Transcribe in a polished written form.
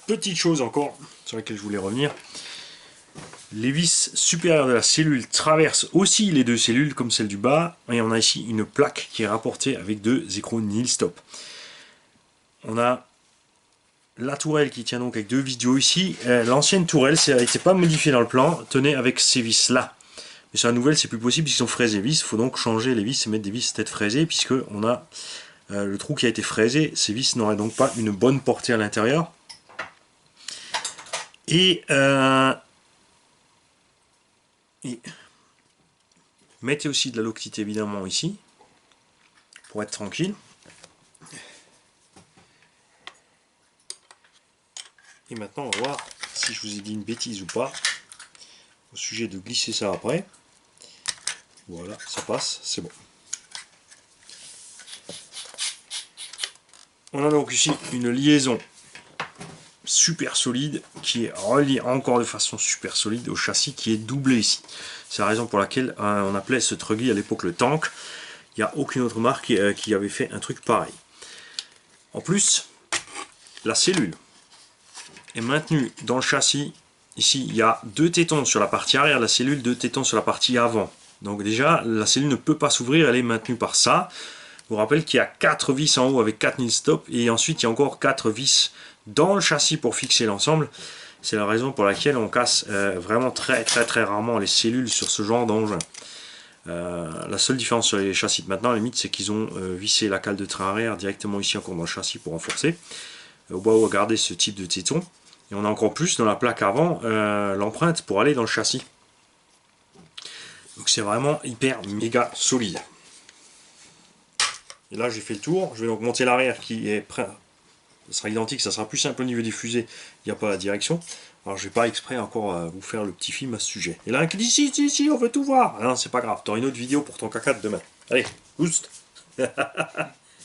petite chose encore sur laquelle je voulais revenir. Les vis supérieures de la cellule traversent aussi les deux cellules comme celle du bas. Et on a ici une plaque qui est rapportée avec deux écrous nil stop. On a la tourelle qui tient donc avec deux vis du haut ici. L'ancienne tourelle, ça n'a été pas modifié dans le plan, tenait avec ces vis là. Mais sur la nouvelle, c'est plus possible puisqu'ils sont fraisés vis. Il faut donc changer les vis et mettre des vis tête fraisées puisque on a le trou qui a été fraisé. Ces vis n'auraient donc pas une bonne portée à l'intérieur. Et mettez aussi de la loctite évidemment ici pour être tranquille. Et maintenant on va voir si je vous ai dit une bêtise ou pas au sujet de glisser ça après. Voilà, ça passe, c'est bon. On a donc ici une liaison super solide qui est reliée encore de façon super solide au châssis qui est doublé ici. C'est la raison pour laquelle on appelait ce truggy à l'époque le tank. Il n'y a aucune autre marque qui avait fait un truc pareil. En plus, la cellule est maintenue dans le châssis. Ici, il y a deux tétons sur la partie arrière de la cellule, deux tétons sur la partie avant. Donc déjà, la cellule ne peut pas s'ouvrir, elle est maintenue par ça. Je vous rappelle qu'il y a 4 vis en haut avec 4 nil stop et ensuite il y a encore 4 vis dans le châssis pour fixer l'ensemble. C'est la raison pour laquelle on casse vraiment très rarement les cellules sur ce genre d'engin. La seule différence sur les châssis de maintenant, à la limite, c'est qu'ils ont vissé la cale de train arrière directement ici encore dans le châssis pour renforcer. Au bas où garder ce type de téton. Et on a encore plus dans la plaque avant l'empreinte pour aller dans le châssis. Donc c'est vraiment hyper méga solide. Et là j'ai fait le tour, je vais donc monter l'arrière qui est prêt. Ça sera identique, ça sera plus simple au niveau des fusées, il n'y a pas la direction. Alors je vais pas exprès encore vous faire le petit film à ce sujet. Et là un qui dit si, on veut tout voir. Ah non, c'est pas grave, tu auras une autre vidéo pour ton caca de demain. Allez, boost.